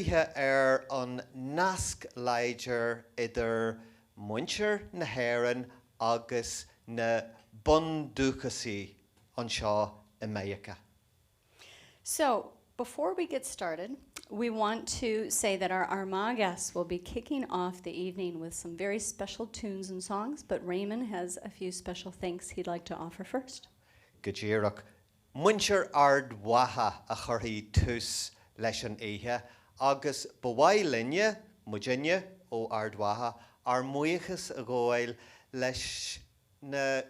An nasc leidir idir muintir na hÉireann agus na bunduchasí anseo America. So, before we get started, we want to say that our Armagh guests will be kicking off the evening with some very special tunes and songs, but Raymond has a few special things he'd like to offer first. Gajirach, muintir ard waha a churthaí tús leis an ihe, agus bhhaid linne, muidirne ó ardwaha, ar muochas a ghóil leis na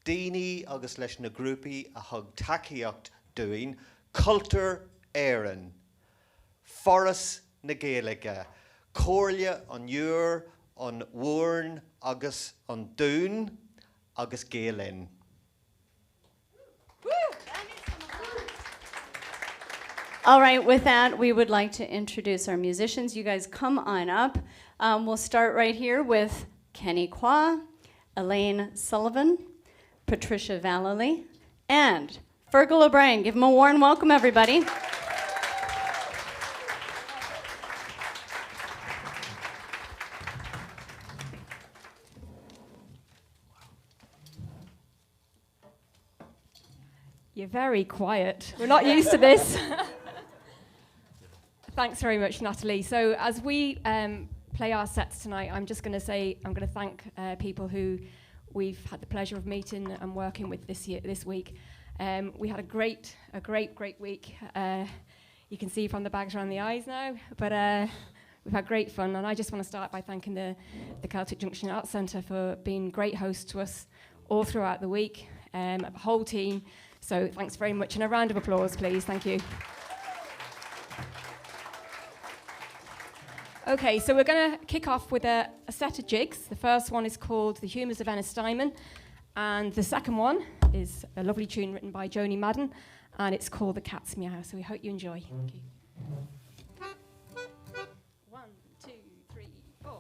daoine agus leis na grúpaí a thug tacaíocht dúin, cultúr éireann, foras na Gaeilge, cóirle an dúr, an mhuirn agus an dún agus Gaelin. All right, with that, we would like to introduce our musicians. You guys come on up. We'll start right here with Kenny Qua, Elaine Sullivan, Patricia Vallely, and Fergal O'Brien. Give them a warm welcome, everybody. You're very quiet. We're not used to this. Thanks very much, Natalie. So as we play our sets tonight, I'm just going to say I'm going to thank people who we've had the pleasure of meeting and working with this week. We had a great week. You can see from the bags around the eyes now, but we've had great fun. And I just want to start by thanking the Celtic Junction Arts Center for being great hosts to us all throughout the week, the whole team. So thanks very much, and a round of applause, please. Thank you. Okay, so we're going to kick off with a set of jigs. The first one is called The Humours of Ennis Steinman, and the second one is a lovely tune written by Joni Madden, and it's called The Cat's Meow. So we hope you enjoy. Thank you. 1, 2, 3, 4.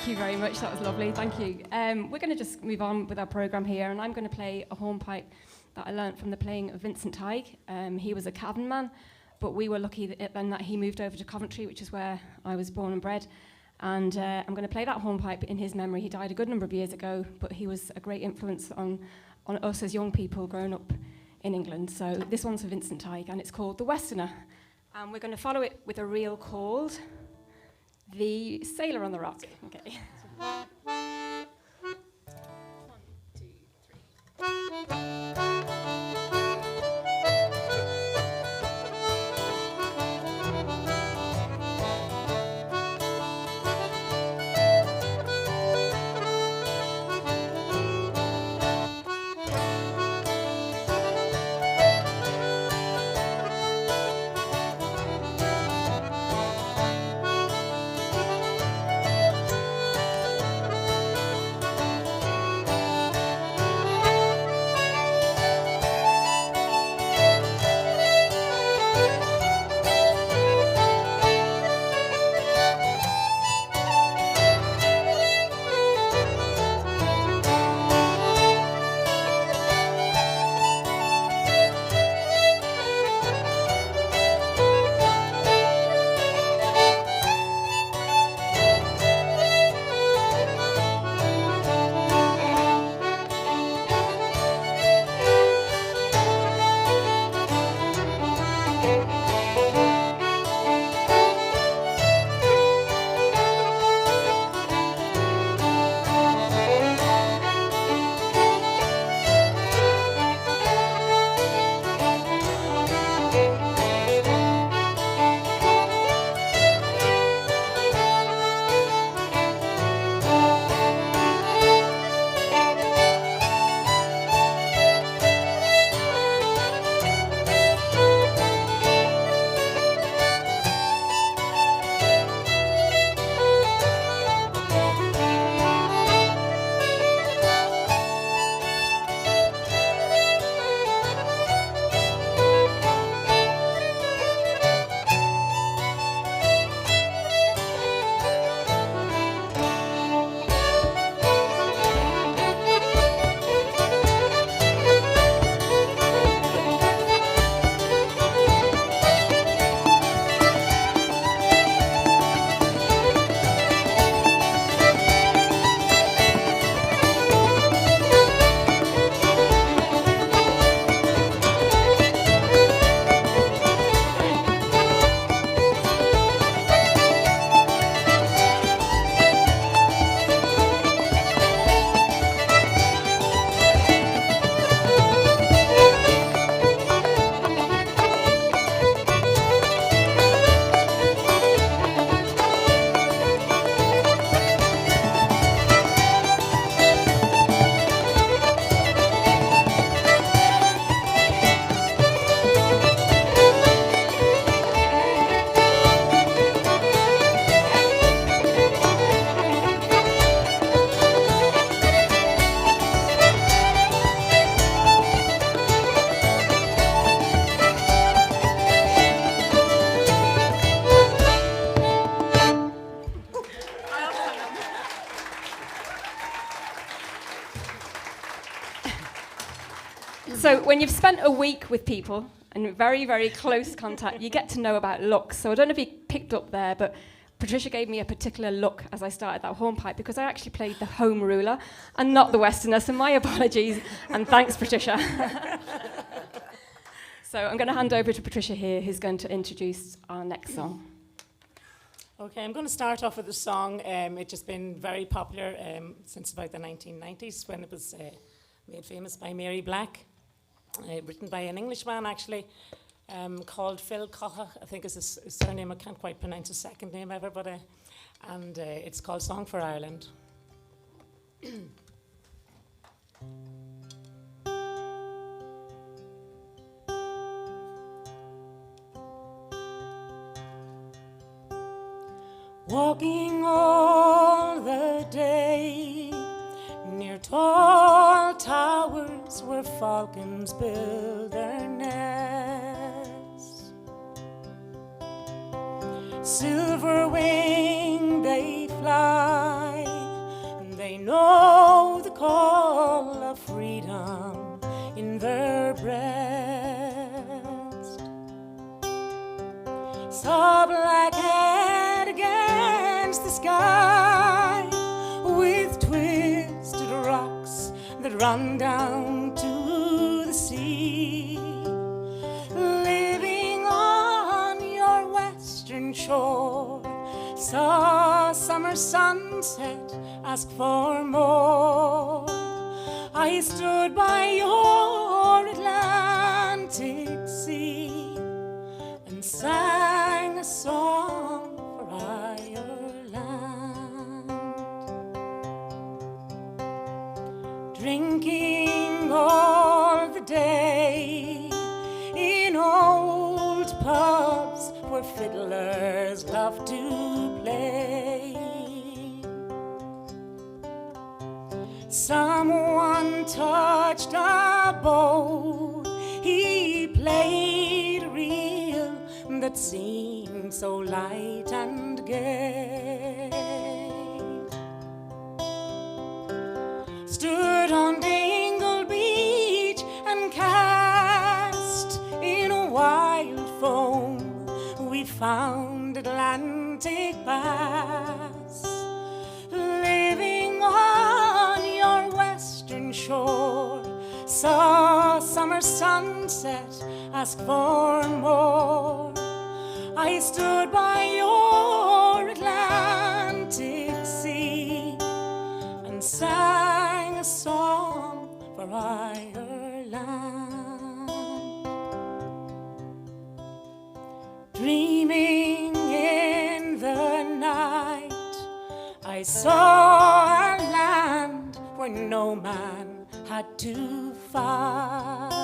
Thank you very much. That was lovely. Thank you. We're going to just move on with our programme here, and I'm going to play a hornpipe that I learnt from the playing of Vincent Tighe. He was a Cavan man, but we were lucky that he moved over to Coventry, which is where I was born and bred. And I'm going to play that hornpipe in his memory. He died a good number of years ago, but he was a great influence on us as young people growing up in England. So this one's for Vincent Tighe, and it's called The Westerner. And we're going to follow it with a reel called The Sailor on the Rock. Okay. 1, 2, 3. So when you've spent a week with people in very, very close contact, you get to know about looks. So I don't know if you picked up there, but Patricia gave me a particular look as I started that hornpipe because I actually played the home ruler and not the Westerner, so my apologies, and thanks, Patricia. So I'm going to hand over to Patricia here, who's going to introduce our next song. Okay, I'm going to start off with a song. It's just been very popular since about the 1990s when it was made famous by Mary Black, written by an Englishman actually, called Phil Cocha, I think is his surname. I can't quite pronounce his second name ever, but and it's called Song for Ireland. Walking all the day near tall towers where falcons build their nests. Silver wing they fly know the call of freedom in their breast. Saw blackhead against the sky with twisted rocks that run down to the sea. Living on your western shore, saw summer sunset, ask for more. I stood by your Atlantic sea and sang a song for Ireland. Drinking all the day in old pubs where fiddlers love to play. Someone touched a bow, he played a reel that seemed so light and gay. Stood on Dingle Beach and cast in a wild foam, we found Atlantic Bass. Living on your western shore, saw summer sunset, ask for more. I stood by your Atlantic sea and sang a song for Ireland. Dreaming in the night, I saw a land where no man had to fight.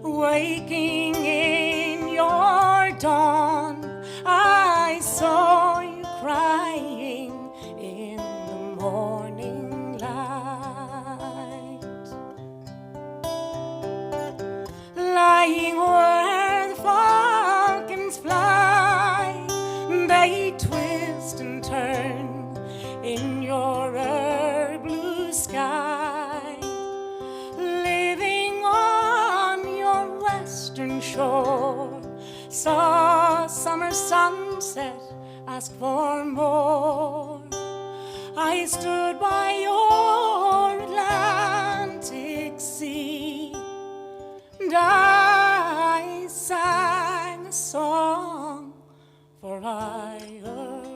Waking in your dawn, I saw you crying in the morning light. Lying where the falcons fly, they twist and turn in your blue sky. Living on your western shore, saw summer sunset, ask for more. I stood by your Atlantic sea and I sang a song for Ireland.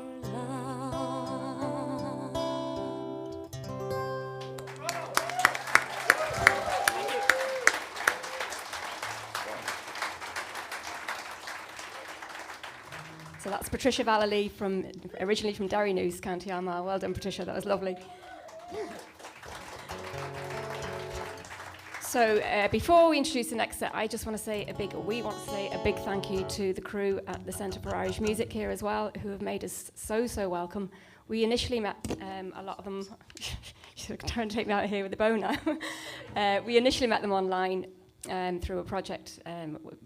So that's Patricia Vallely, originally from Derrynoose, County Armagh. Well done, Patricia, that was lovely. So before we introduce the next set, we want to say a big thank you to the crew at the Centre for Irish Music here as well, who have made us so welcome. We initially met a lot of them. You're trying to take me out here with a bow now. We initially met them online through a project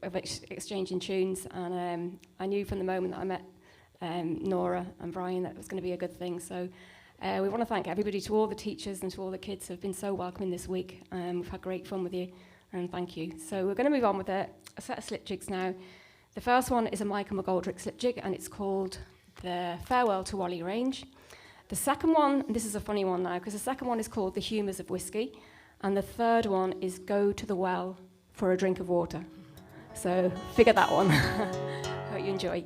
of exchanging tunes, and I knew from the moment that I met Nora and Brian that it was going to be a good thing. So we want to thank everybody, to all the teachers and to all the kids who have been so welcoming this week. We've had great fun with you, and thank you. So we're going to move on with a set of slip jigs now. The first one is a Michael McGoldrick slip jig, and it's called The Farewell to Wally Range. The second one, and this is a funny one now, because the second one is called The Humours of Whiskey, and the third one is Go to the Well for a Drink of Water. So figure that one. Hope you enjoy.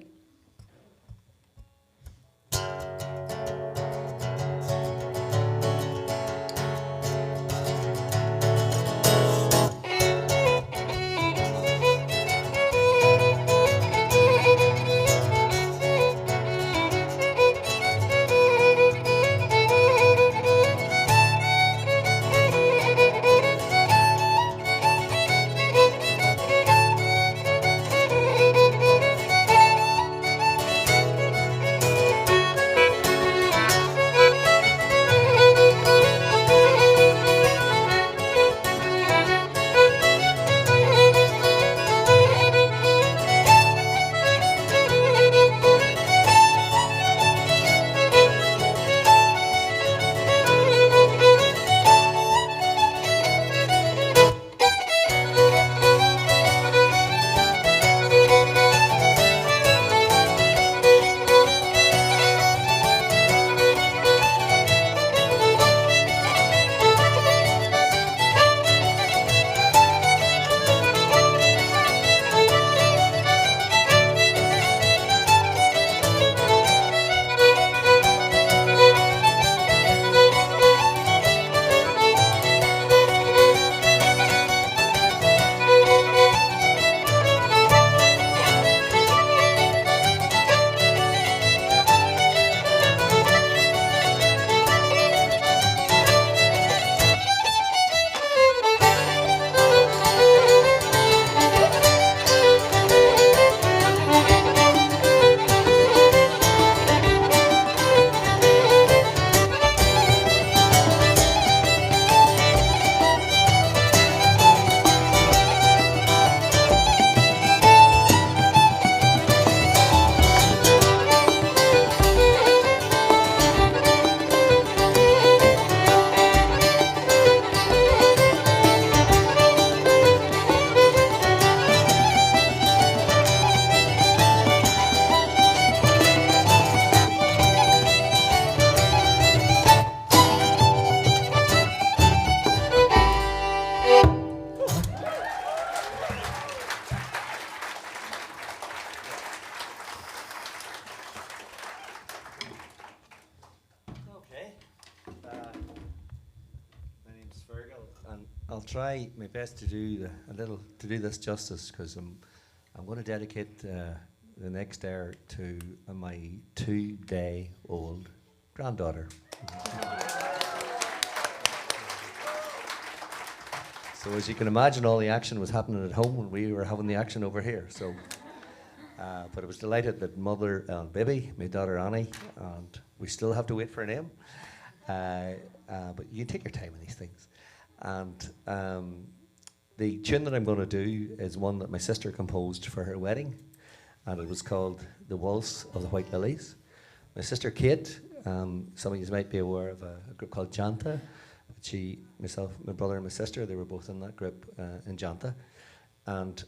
I'll try my best to do this justice, because I'm going to dedicate the next air to my 2-day-old granddaughter. So as you can imagine, all the action was happening at home when we were having the action over here. So, but I was delighted that mother and baby, my daughter Annie, and we still have to wait for a name. But you take your time on these things. And the tune that I'm going to do is one that my sister composed for her wedding, and it was called The Waltz of the White Lilies. My sister Kate, some of you might be aware of a group called Janta. Myself, my brother and my sister, they were both in that group in Janta. And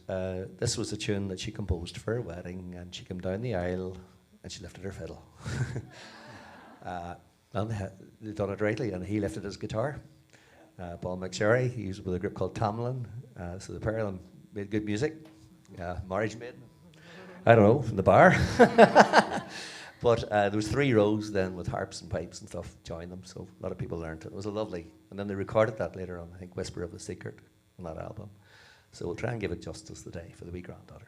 this was a tune that she composed for her wedding, and she came down the aisle and she lifted her fiddle. And they done it rightly, and he lifted his guitar. Paul McSherry, he was with a group called Tamlin, so the pair of them made good music. Marriage maiden, I don't know, from the bar. But there was 3 rows then with harps and pipes and stuff joined them, so a lot of people learned it. It was a lovely, and then they recorded that later on, I think Whisper of the Secret on that album. So we'll try and give it justice today for the wee granddaughter.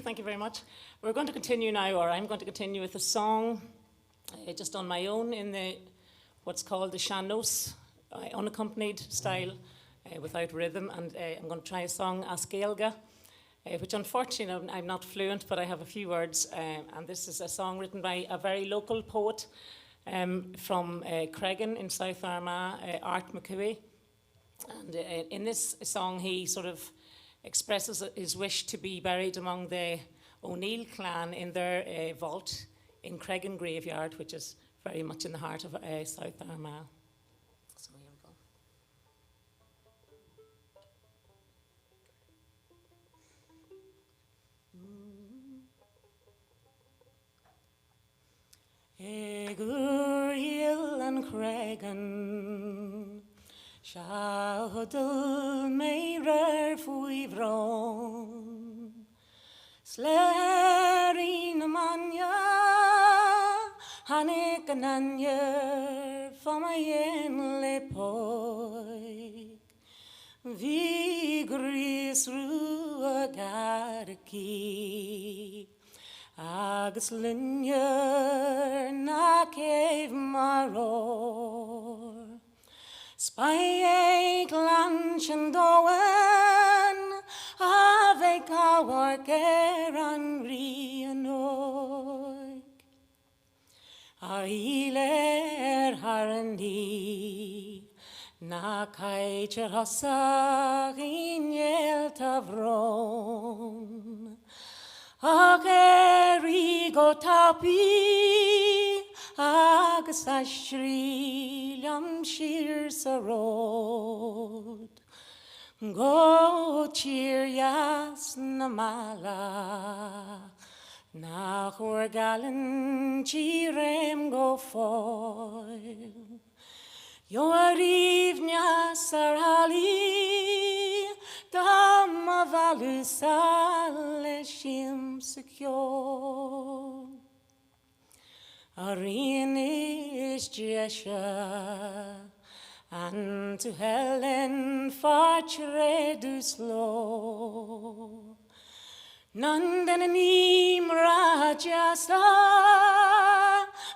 Thank you very much. We're going to continue now, or I'm going to continue with a song just on my own in the what's called the sean-nós, unaccompanied style. without rhythm, and I'm going to try a song, Ascailga, which unfortunately I'm not fluent, but I have a few words, and this is a song written by a very local poet from Cregan in South Armagh, Art McCooey. And in this song, he sort of expresses his wish to be buried among the O'Neill clan in their vault in Cregan Graveyard, which is very much in the heart of South Armagh. So here we go. Eguril and Cregan Shadul meirer fuivron Slerin manya Hanik ananya Famayen lepoi Vigris ruagarki Agus linyer na cave maror Spy glanch and doen Ave gawar geran rianoig Ailer harandi Na kaicher hosag in yel tavron Agerigo tapi agus ashri lam shir sarod Go cheer yas namala Na horgalen chirem go foil Yorivnya sarali Dama valusale shim secure Arin is Jesha and to Helen fartre slow Nandanim Rajasa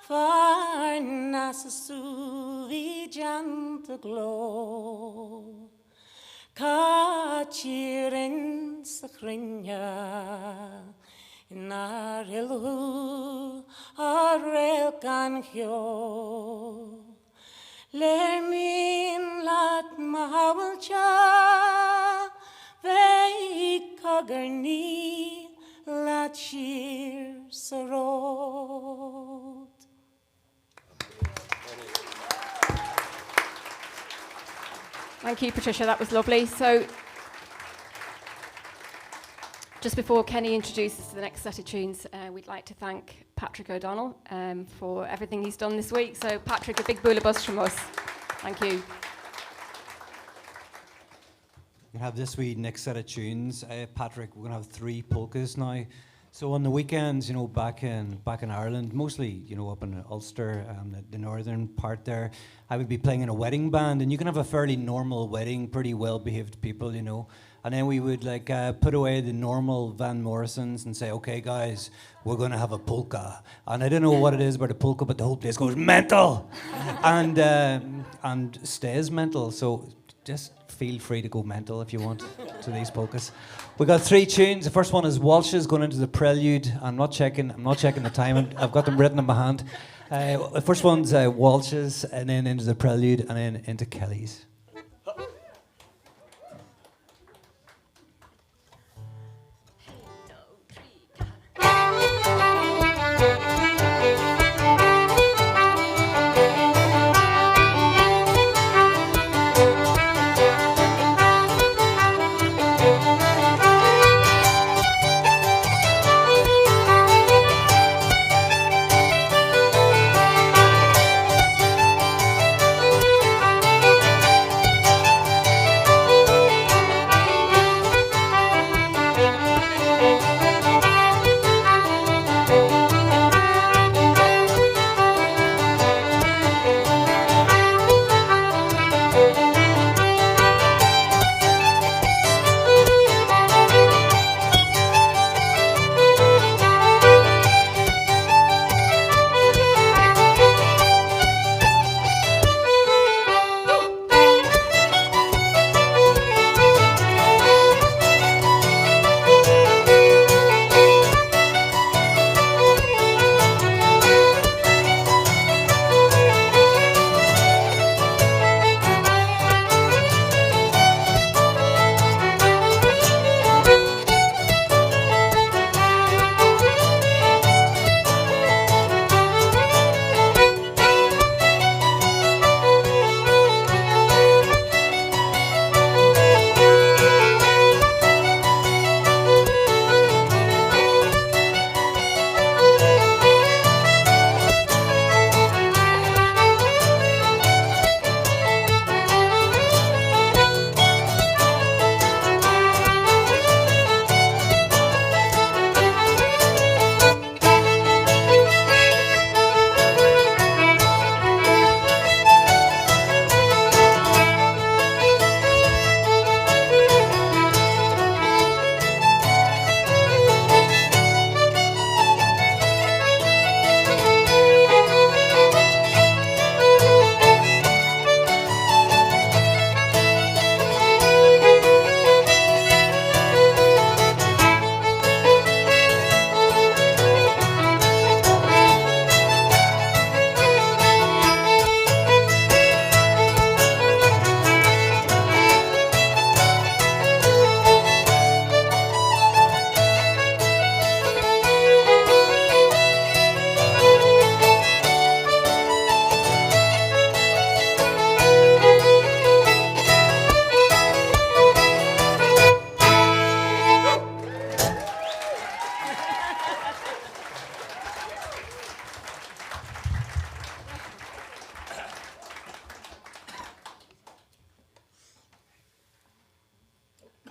far nasasuvi janta glow Kachirin sakrinya Narilu arel kanhyo Lermin lat mahawalcha Veikagarni lat shir sarod. Thank you, Patricia. That was lovely. So, just before Kenny introduces the next set of tunes, we'd like to thank Patrick O'Donnell for everything he's done this week. So, Patrick, a big boola-bus from us. Thank you. We have this wee next set of tunes. Patrick, we're going to have 3 polkas now. So on the weekends, you know, back in Ireland, mostly, you know, up in Ulster, the northern part there, I would be playing in a wedding band, and you can have a fairly normal wedding, pretty well-behaved people, you know, and then we would like put away the normal Van Morrisons and say, okay, guys, we're going to have a polka, and I don't know what it is about a polka, but the whole place goes mental, and stays mental. So just feel free to go mental if you want to these polkas. We got 3 tunes. The first one is waltzes going into the prelude. I'm not checking the time. I've got them written in my hand. The first one's waltzes, and then into the prelude, and then into Kelly's.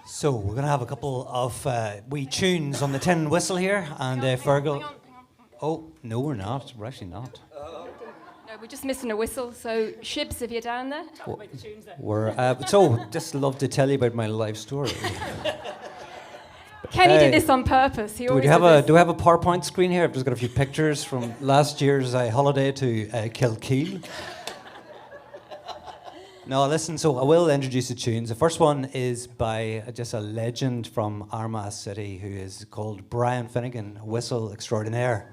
So we're going to have a couple of wee tunes on the tin whistle here, and Fergal. Hang on. Oh no, we're not. We're actually not. No, we're just missing a whistle. So, Shibs, if you're down there. So just love to tell you about my life story. Kenny did this on purpose. He Do always we have does a this. Do we have a PowerPoint screen here? I've just got a few pictures from last year's holiday to Kilkeel. No, listen. So I will introduce the tunes. The first one is by just a legend from Armagh City, who is called Brian Finnegan, whistle extraordinaire.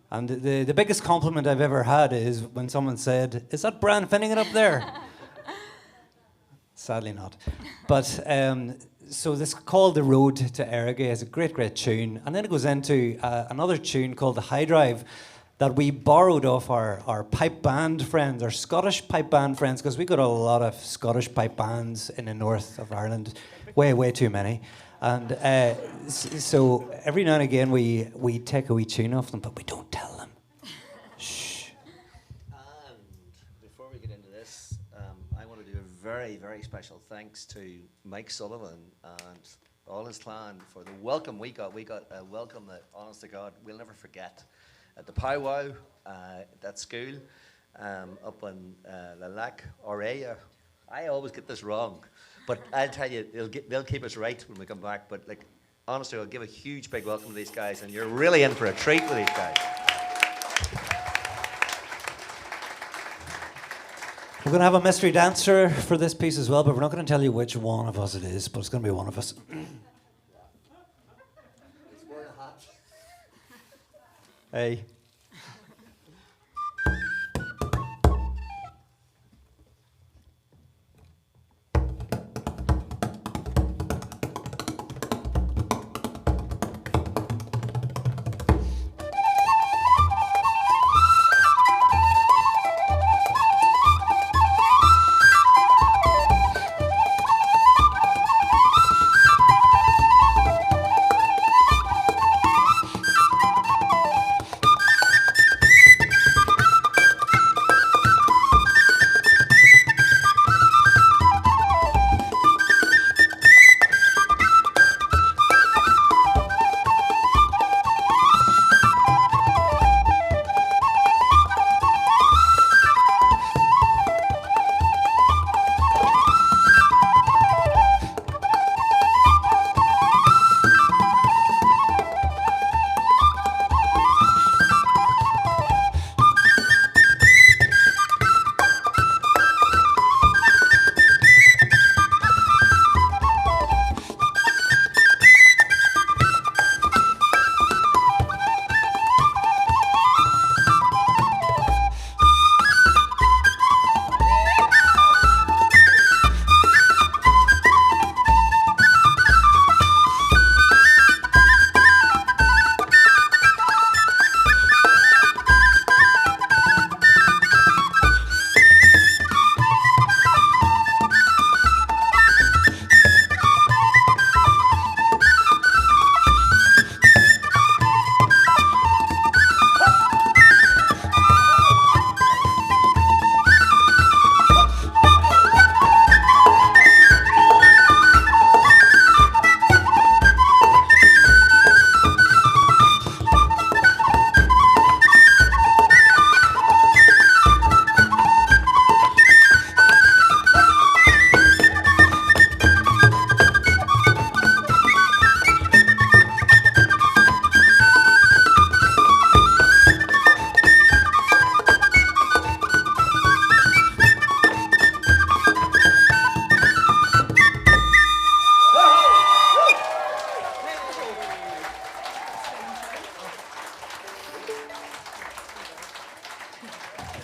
And the biggest compliment I've ever had is when someone said, "Is that Brian Finnegan up there?" Sadly not. But so this called The Road to Arrogate is a great, great tune. And then it goes into another tune called The High Drive that we borrowed off our pipe band friends, our Scottish pipe band friends, because we got a lot of Scottish pipe bands in the north of Ireland, way, way too many. And so every now and again we take a wee tune off them, but we don't tell them. Shh. And before we get into this, I want to do a very, very special thanks to Mike Sullivan and all his clan for the welcome we got. We got a welcome that, honest to God, we'll never forget. At the powwow, that school, up in the Lac Oreilles. I always get this wrong, but I'll tell you, they'll keep us right when we come back. But like, honestly, I'll give a huge big welcome to these guys, and you're really in for a treat with these guys. We're going to have a mystery dancer for this piece as well, but we're not going to tell you which one of us it is, but it's going to be one of us. Hey.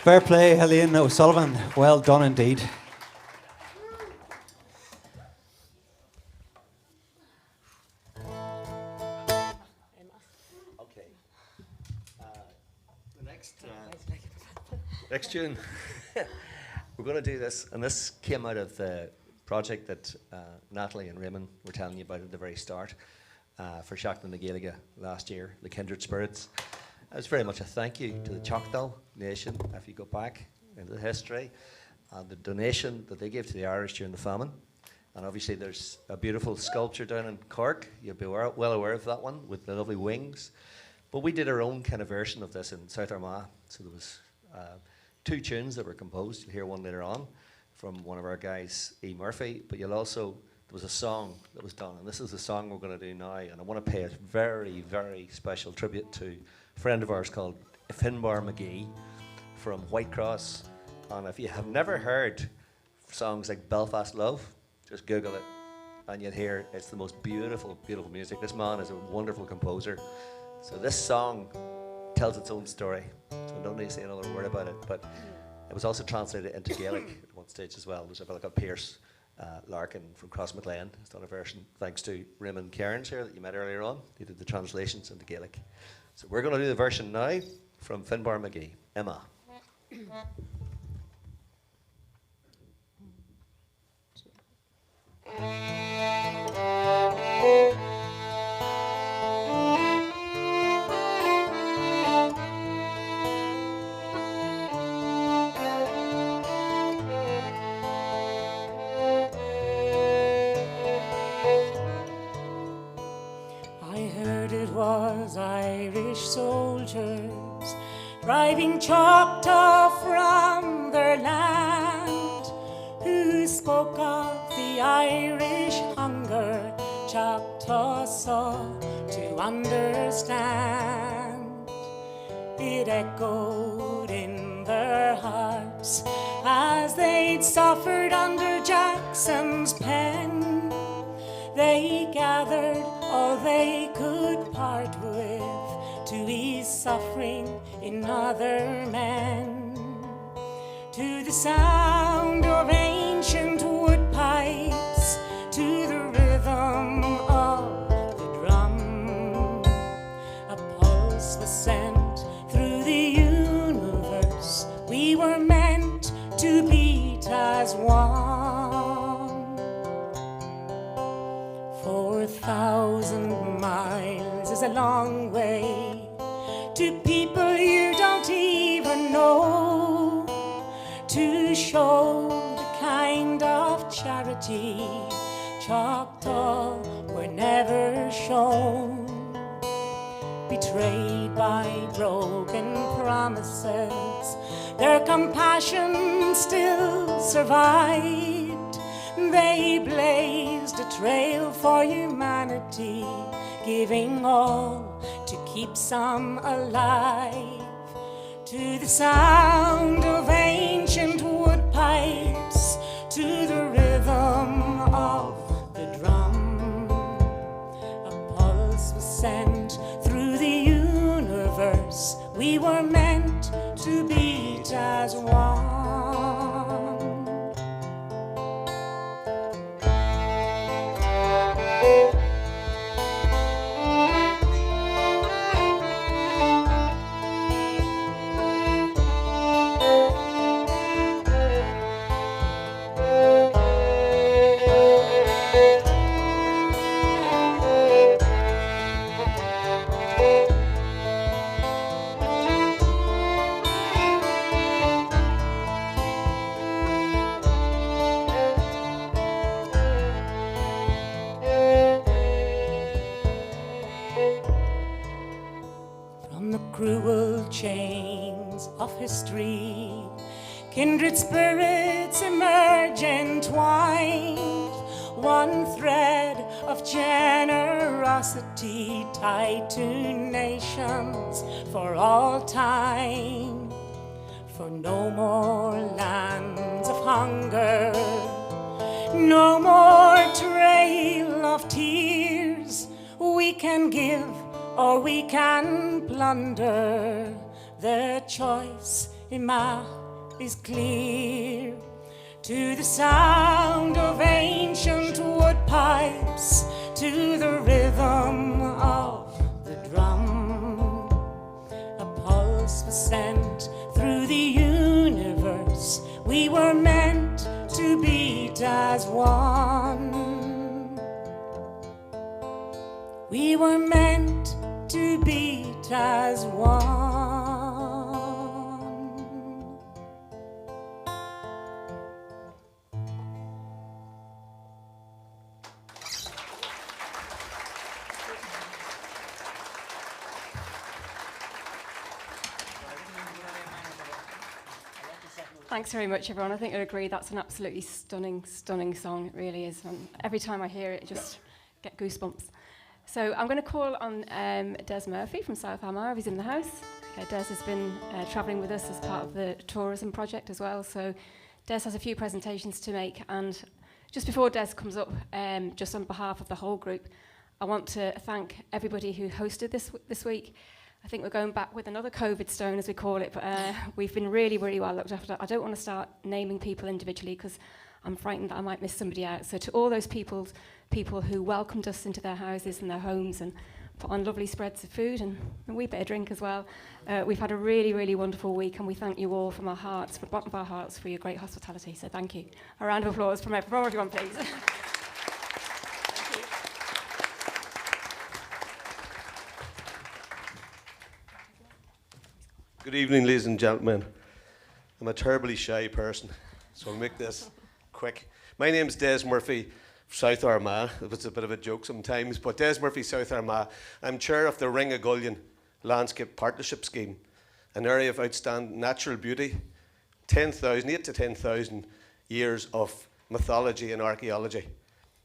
Fair play, Helene O'Sullivan. Well done indeed. Okay. The next tune, we're going to do this, and this came out of the project that Natalie and Raymond were telling you about at the very start for Seachtain na Gaeilge last year, the Kindred Spirits. It was very much a thank you to the Choctaw Nation, if you go back into the history, and the donation that they gave to the Irish during the famine. And obviously there's a beautiful sculpture down in Cork. You'll be well aware of that one with the lovely wings. But we did our own kind of version of this in South Armagh. So there was 2 tunes that were composed. You'll hear one later on from one of our guys, E. Murphy. But you'll also, there was a song that was done. And this is the song we're going to do now. And I want to pay a very, very special tribute to a friend of ours called Finbar McGee from Whitecross. And if you have never heard songs like Belfast Love, just Google it and you'll hear it's the most beautiful, beautiful music. This man is a wonderful composer. So this song tells its own story. So I don't need to say another word about it, but it was also translated into Gaelic at one stage as well. There's a fellow called Pierce Larkin from Crossmaglen has done a version, thanks to Raymond Cairns here that you met earlier on. He did the translations into Gaelic. So we're going to do the version now from Finbar McGee, Emma. Irish soldiers driving Choctaw from their land, who spoke of the Irish hunger Choctaw saw to understand. It echoed in their hearts as they'd suffered under Jackson's pen. They gathered all they could part with to ease suffering in other men. To the sound of ancient wood pipes, to the rhythm of the drum, a pulse was sent through the universe. We were meant to beat as one. 4,000 miles is a long way to people you don't even know, to show the kind of charity Choctaw were never shown. Betrayed by broken promises, their compassion still survived. They blazed a trail for humanity, giving all to keep some alive. To the sound of ancient wood pipes, to the rhythm of the drum, a pulse was sent through the universe. We were meant to beat as one. Cruel chains of history, kindred spirits emerge entwined, one thread of generosity tied to nations for all time. For no more lands of hunger, no more trail of tears. We can give or we can plunder. The choice is clear. To the sound of ancient wood pipes, to the rhythm of the drum, a pulse was sent through the universe. We were meant to beat as one. We were meant to beat as one. Thanks very much, everyone. I think I'd agree that's an absolutely stunning, stunning song. It really is. And every time I hear it, I just get goosebumps. So I'm going to call on Des Murphy from South Armagh. He's in the house. Des has been travelling with us as part of the tourism project as well. So Des has a few presentations to make. And just before Des comes up, just on behalf of the whole group, I want to thank everybody who hosted this week. I think we're going back with another COVID stone, as we call it, but we've been really, really well looked after. I don't want to start naming people individually because I'm frightened that I might miss somebody out. So to all those people who welcomed us into their houses and their homes and put on lovely spreads of food and a wee bit of drink as well, we've had a really, really wonderful week, and we thank you all from our hearts, from the bottom of our hearts, for your great hospitality. So thank you. A round of applause from everyone, please. Good evening, ladies and gentlemen. I'm a terribly shy person, so I'll make this quick. My name's Des Murphy, South Armagh. It's a bit of a joke sometimes, but Des Murphy, South Armagh. I'm chair of the Ring of Gullion Landscape Partnership Scheme, an area of outstanding natural beauty, 8 to 10,000 years of mythology and archaeology.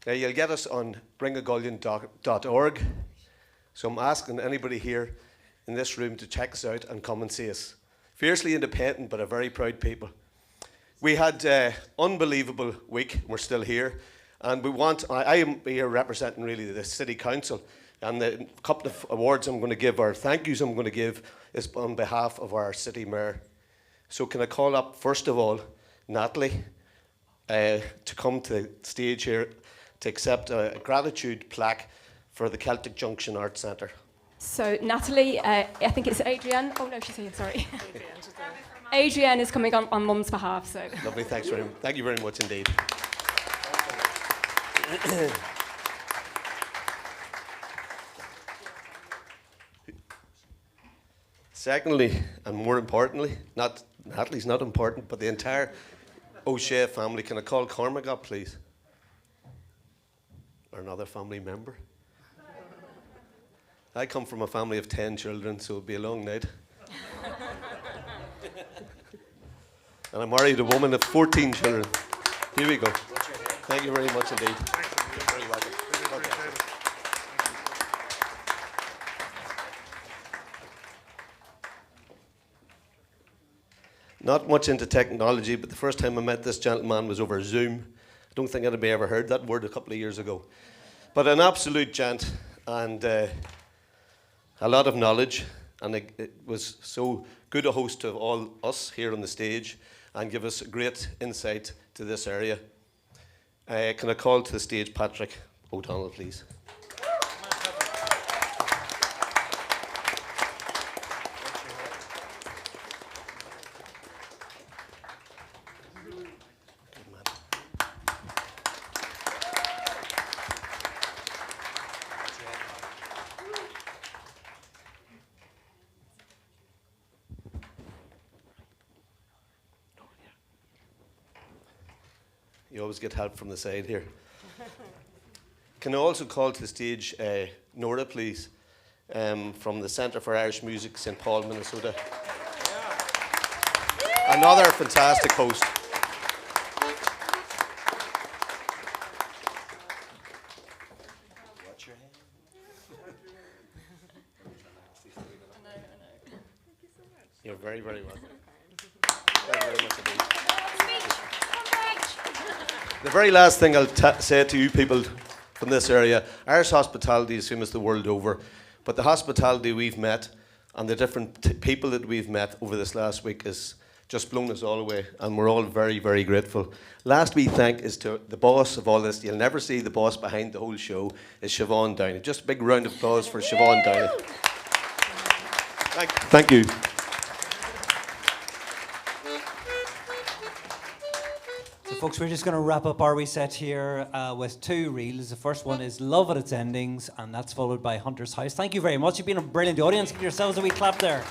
Now, you'll get us on ringofgullion.org, so I'm asking anybody here in this room to check us out and come and see us. Fiercely independent, but a very proud people. We had an unbelievable week. We're still here. And I am here representing really the City Council. And the couple of awards I'm going to give, or thank yous I'm going to give, is on behalf of our City Mayor. So can I call up, first of all, Natalie, to come to the stage here to accept a gratitude plaque for the Celtic Junction Arts Center. So Natalie, I think it's Adrienne. Oh no, she's here, sorry. Adrienne is coming on Mum's behalf. So lovely, thank you very much indeed. Secondly, and more importantly, Natalie's not important, but the entire O'Shea family. Can I call Cormac up, please? Or another family member? I come from a family of 10 children, so it'll be a long night. And I'm married to a woman of 14 children. Here we go. Thank you very much indeed. You're very welcome. Not much into technology, but the first time I met this gentleman was over Zoom. I don't think anybody ever heard that word a couple of years ago. But an absolute gent, and a lot of knowledge, and it was so good a host to all us here on the stage and give us great insight to this area. Can I call to the stage Patrick O'Donnell, please? You always get help from the side here. Can I also call to the stage Nora, please, from the Centre for Irish Music, St. Paul, Minnesota. Another fantastic host. Watch your hand. You're very, very welcome. Very, very much indeed. The very last thing I'll say to you people from this area, Irish hospitality is famous the world over, but the hospitality we've met and the different people that we've met over this last week has just blown us all away, and we're all very, very grateful. Last wee thank is to the boss of all this. You'll never see the boss behind the whole show, is Siobhan Downey. Just a big round of applause for Siobhan Downey. Thank you. Folks, we're just going to wrap up our wee set here with 2 reels. The first one is Love at Its Endings, and that's followed by Hunter's House. Thank you very much. You've been a brilliant audience. Give yourselves a wee clap there.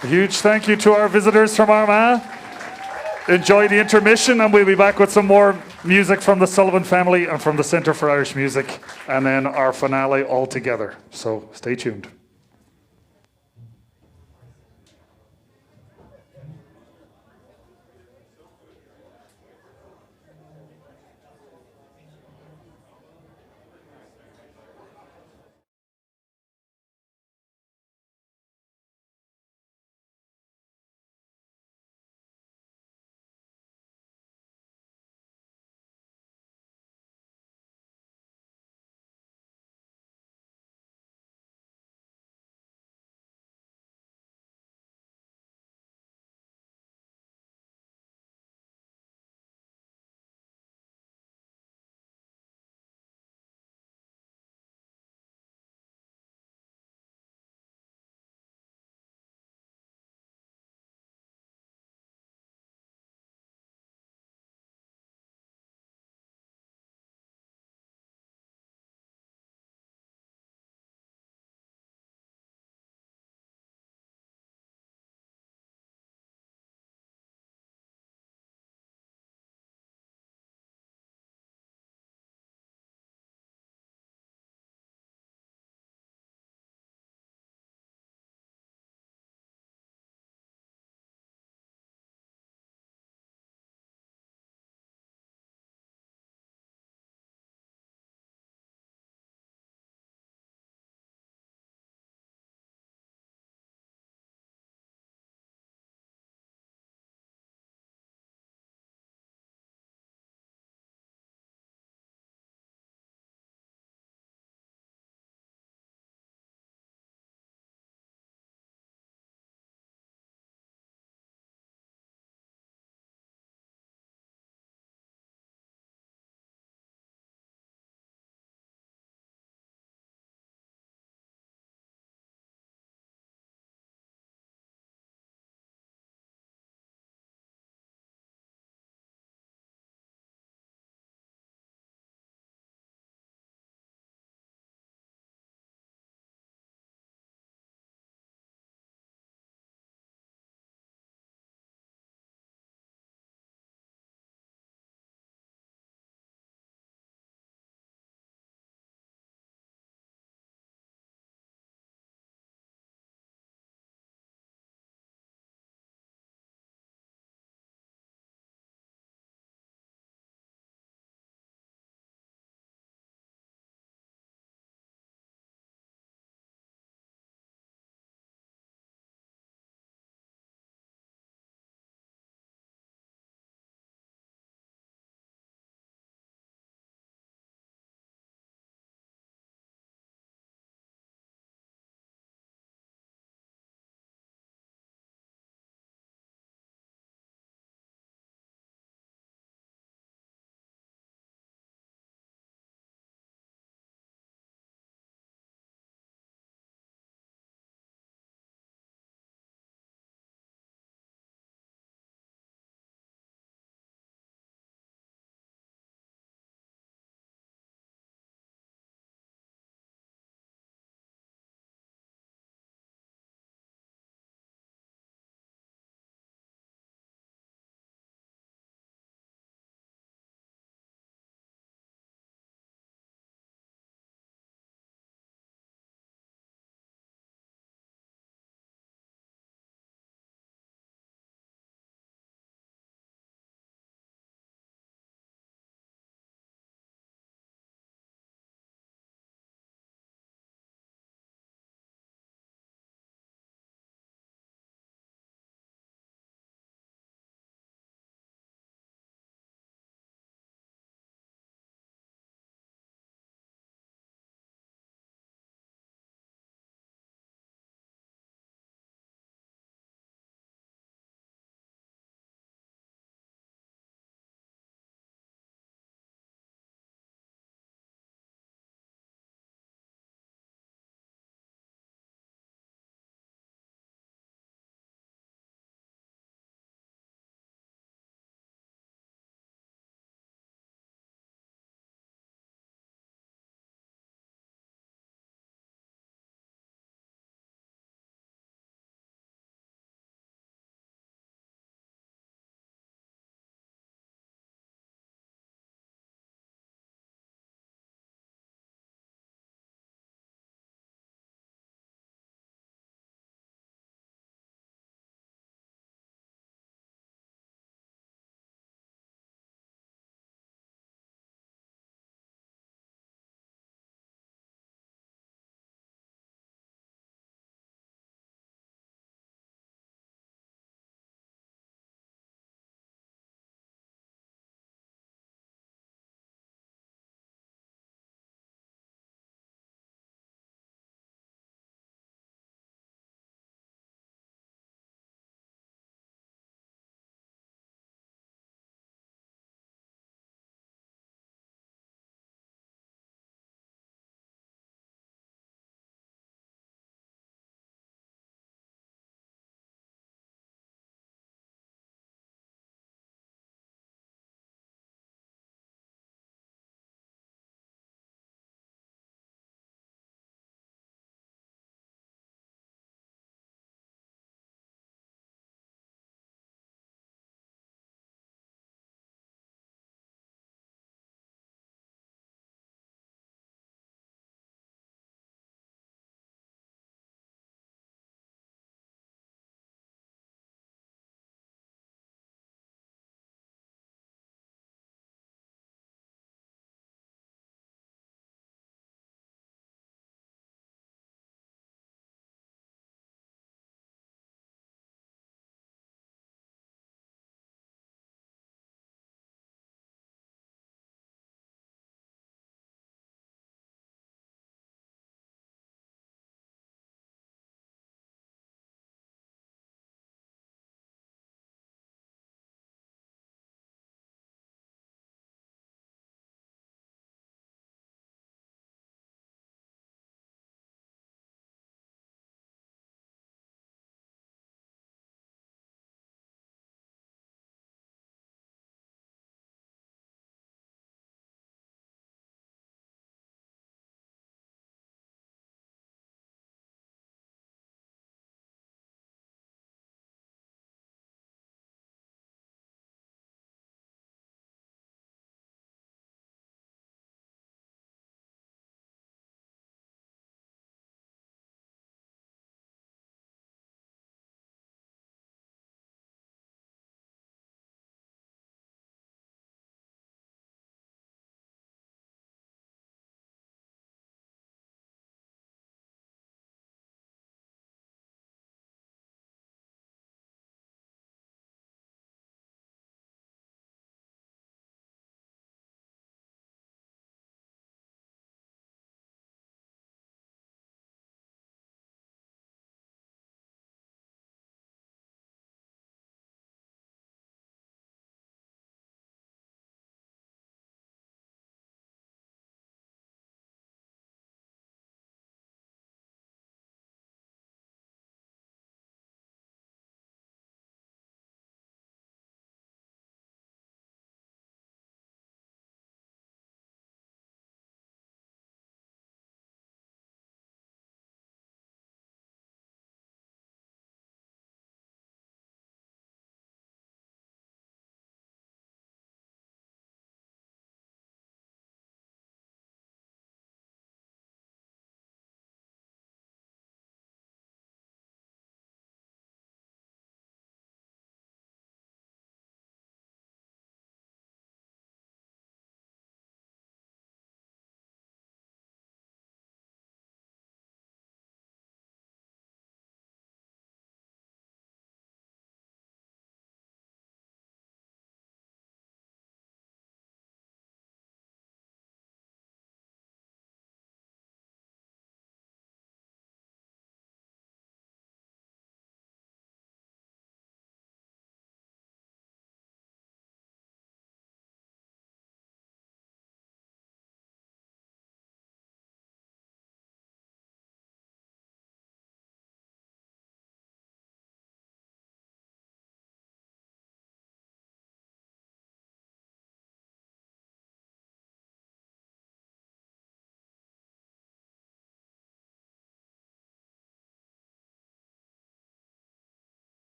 A huge thank you to our visitors from Armagh. Enjoy the intermission, and we'll be back with some more music from the Sullivan family and from the Centre for Irish Music, and then our finale all together. So stay tuned.